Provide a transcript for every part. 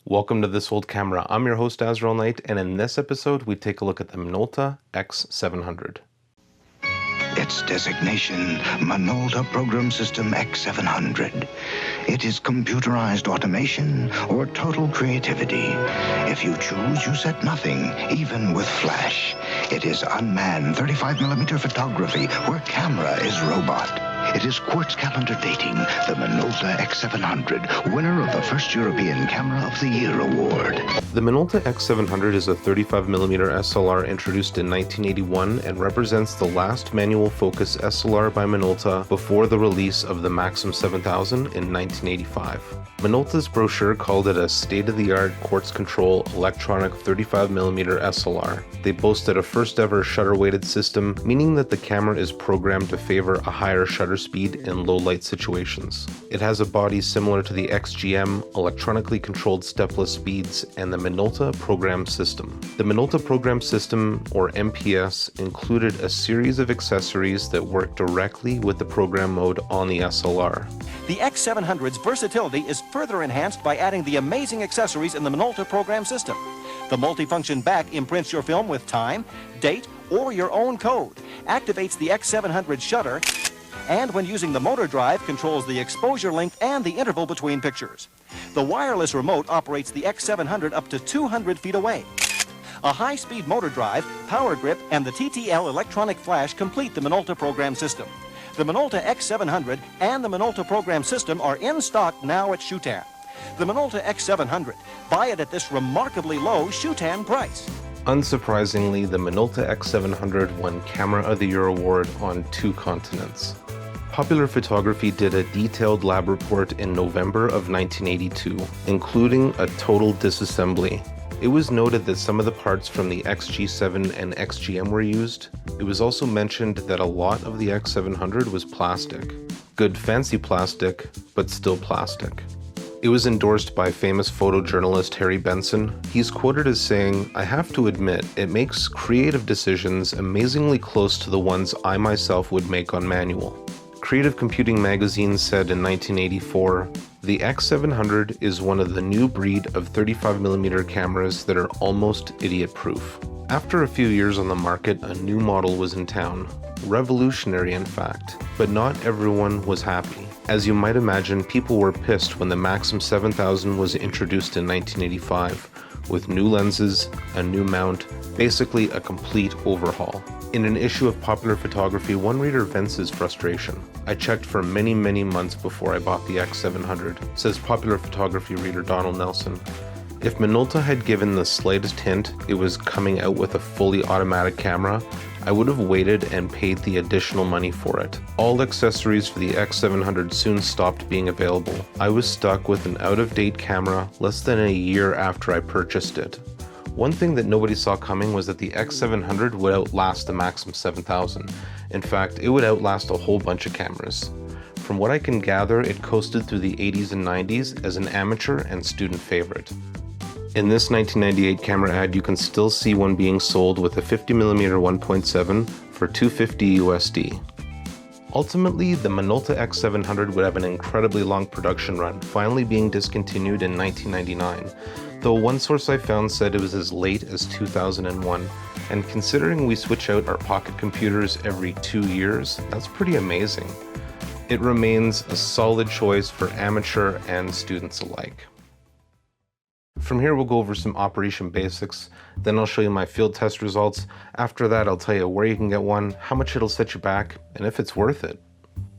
Welcome to This Old Camera. I'm your host Azriel Knight, and in this episode we take a look at the Minolta X-700. Its designation, Minolta Program System X-700. It is computerized automation or total creativity. If you choose, you set nothing, even with flash. It is unmanned 35mm photography where camera is robot. It is quartz calendar dating, the Minolta X-700, winner of the first European Camera of the Year award. The Minolta X-700 is a 35mm SLR introduced in 1981 and represents the last manual focus SLR by Minolta before the release of the Maxim 7000 in 1985. Minolta's brochure called it a state-of-the-art quartz control electronic 35mm SLR. They boasted a first-ever shutter-weighted system, meaning that the camera is programmed to favor a higher shutter speed in low-light situations. It has a body similar to the XGM, electronically controlled stepless speeds, and the Minolta Program System. The Minolta Program System, or MPS, included a series of accessories that work directly with the program mode on the SLR. The X700's versatility is further enhanced by adding the amazing accessories in the Minolta Program System. The multifunction back imprints your film with time, date, or your own code, activates the X700 shutter, and when using the motor drive, controls the exposure length and the interval between pictures. The wireless remote operates the X700 up to 200 feet away. A high-speed motor drive, power grip, and the TTL electronic flash complete the Minolta Program System. The Minolta X700 and the Minolta Program System are in stock now at Shutan. The Minolta X700, buy it at this remarkably low Shutan price. Unsurprisingly, the Minolta X700 won Camera of the Year award on 2 continents. Popular Photography did a detailed lab report in November of 1982, including a total disassembly. It was noted that some of the parts from the XG7 and XGM were used. It was also mentioned that a lot of the X700 was plastic. Good fancy plastic, but still plastic. It was endorsed by famous photojournalist Harry Benson. He's quoted as saying, "I have to admit, it makes creative decisions amazingly close to the ones I myself would make on manual." Creative Computing magazine said in 1984, "The X700 is one of the new breed of 35mm cameras that are almost idiot-proof." After a few years on the market, a new model was in town. Revolutionary, in fact, but not everyone was happy. As you might imagine, people were pissed when the Maxim 7000 was introduced in 1985, with new lenses, a new mount, basically a complete overhaul. In an issue of Popular Photography, one reader vents his frustration. "I checked for many months before I bought the X700, says Popular Photography reader Donald Nelson. If Minolta had given the slightest hint it was coming out with a fully automatic camera, I would have waited and paid the additional money for it. All accessories for the X700 soon stopped being available. I was stuck with an out-of-date camera less than a year after I purchased it." One thing that nobody saw coming was that the X700 would outlast the Maxim 7000. In fact, it would outlast a whole bunch of cameras. From what I can gather, it coasted through the 80s and 90s as an amateur and student favorite. In this 1998 camera ad, you can still see one being sold with a 50mm 1.7 for $250 USD. Ultimately, the Minolta X700 would have an incredibly long production run, finally being discontinued in 1999, though one source I found said it was as late as 2001, and considering we switch out our pocket computers every 2 years, that's pretty amazing. It remains a solid choice for amateur and students alike. From here we'll go over some operation basics, then I'll show you my field test results. After that I'll tell you where you can get one, how much it'll set you back, and if it's worth it.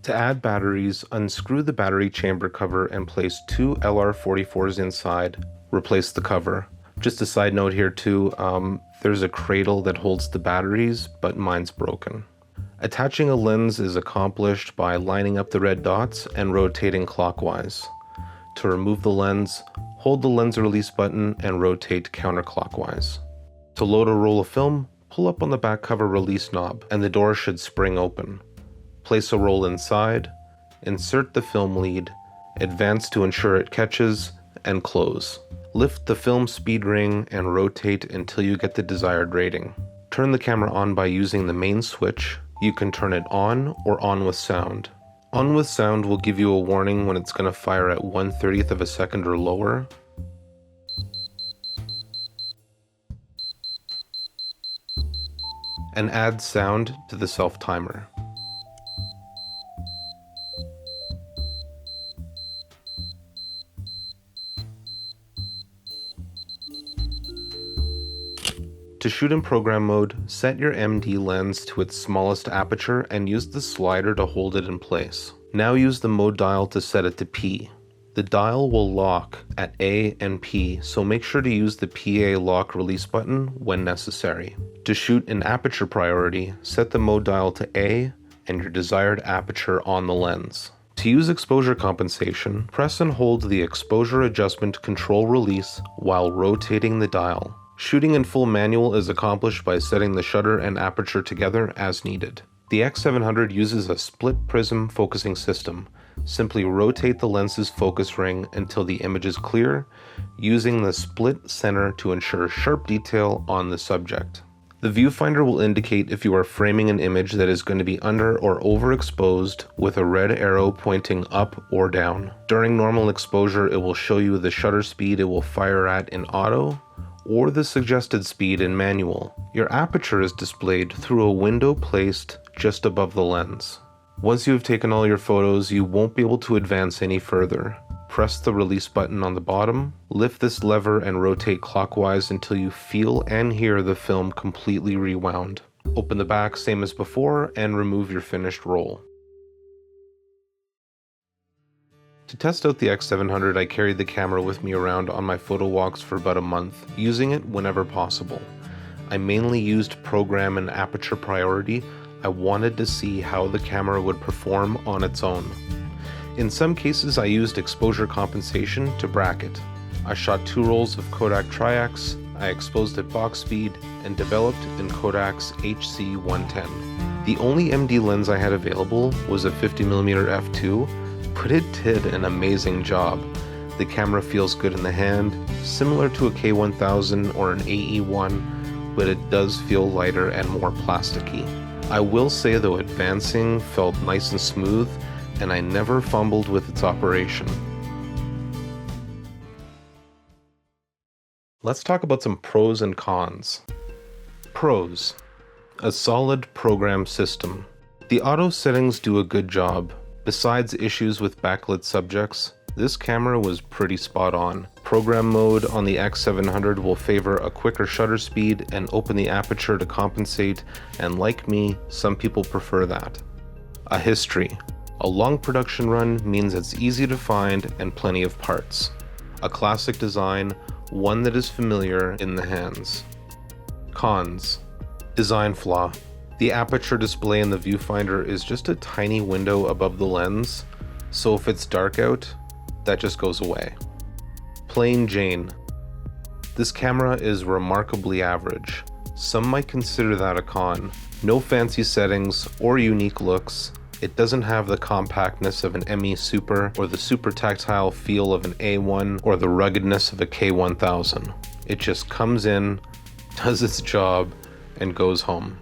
To add batteries, unscrew the battery chamber cover and place 2 LR44s inside. Replace the cover. Just a side note here too, there's a cradle that holds the batteries, but mine's broken. Attaching a lens is accomplished by lining up the red dots and rotating clockwise. To remove the lens, hold the lens release button and rotate counterclockwise. To load or roll a film, pull up on the back cover release knob and the door should spring open. Place a roll inside, insert the film lead, advance to ensure it catches, and close. Lift the film speed ring and rotate until you get the desired rating. Turn the camera on by using the main switch. You can turn it on or on with sound. On with sound will give you a warning when it's going to fire at 1/30th of a second or lower. and add sound to the self-timer. To shoot in program mode, set your MD lens to its smallest aperture and use the slider to hold it in place. Now use the mode dial to set it to P. The dial will lock at A and P, so make sure to use the PA lock release button when necessary. To shoot in aperture priority, set the mode dial to A and your desired aperture on the lens. To use exposure compensation, press and hold the exposure adjustment control release while rotating the dial. Shooting in full manual is accomplished by setting the shutter and aperture together as needed. The X700 uses a split prism focusing system. Simply rotate the lens's focus ring until the image is clear, using the split center to ensure sharp detail on the subject. The viewfinder will indicate if you are framing an image that is going to be under or overexposed with a red arrow pointing up or down. During normal exposure, it will show you the shutter speed it will fire at in auto, or the suggested speed in manual. Your aperture is displayed through a window placed just above the lens. Once you have taken all your photos, you won't be able to advance any further. Press the release button on the bottom, lift this lever and rotate clockwise until you feel and hear the film completely rewound. Open the back same as before and remove your finished roll. To test out the X700, I carried the camera with me around on my photo walks for about a month, using it whenever possible. I mainly used program and aperture priority. I wanted to see how the camera would perform on its own. In some cases, I used exposure compensation to bracket. I shot 2 rolls of Kodak Tri-X, I exposed at box speed, and developed in Kodak's HC110. The only MD lens I had available was a 50mm f2, but it did an amazing job. The camera feels good in the hand, similar to a K1000 or an AE1, but it does feel lighter and more plasticky. I will say though, advancing felt nice and smooth, and I never fumbled with its operation. Let's talk about some pros and cons. Pros: a solid program system. The auto settings do a good job. Besides issues with backlit subjects, this camera was pretty spot on. Program mode on the X700 will favor a quicker shutter speed and open the aperture to compensate, and like me, some people prefer that. A history. A long production run means it's easy to find and plenty of parts. A classic design, one that is familiar in the hands. Cons. Design flaw. The aperture display in the viewfinder is just a tiny window above the lens, so if it's dark out, that just goes away. Plain Jane. This camera is remarkably average. Some might consider that a con. No fancy settings or unique looks. It doesn't have the compactness of an ME Super or the super tactile feel of an A1 or the ruggedness of a K1000. It just comes in, does its job, and goes home.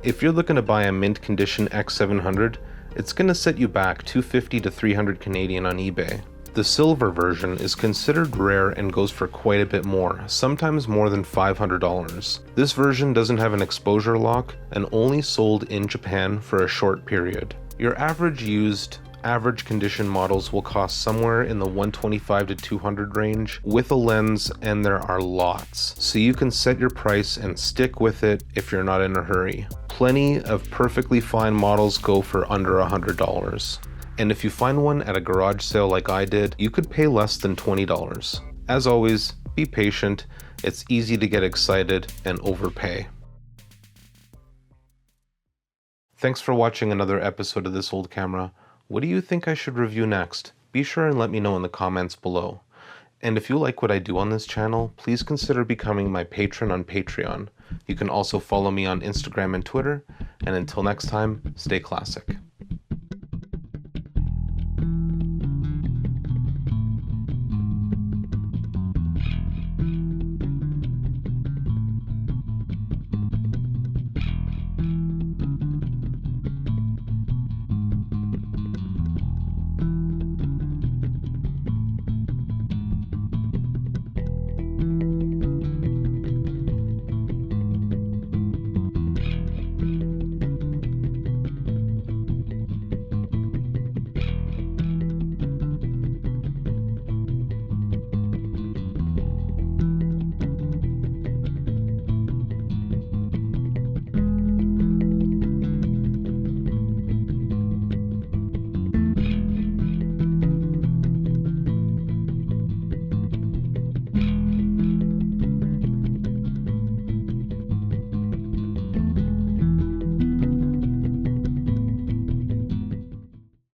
If you're looking to buy a mint condition X700, it's going to set you back $250 to $300 Canadian on eBay. The silver version is considered rare and goes for quite a bit more, sometimes more than $500. This version doesn't have an exposure lock and only sold in Japan for a short period. Your average used, average condition models will cost somewhere in the $125 to $200 range with a lens, and there are lots, so you can set your price and stick with it if you're not in a hurry. Plenty of perfectly fine models go for under $100. And if you find one at a garage sale like I did, you could pay less than $20. As always, be patient. It's easy to get excited and overpay. Thanks for watching another episode of This Old Camera. What do you think I should review next? Be sure and let me know in the comments below. And if you like what I do on this channel, please consider becoming my patron on Patreon. You can also follow me on Instagram and Twitter. And until next time, stay classic.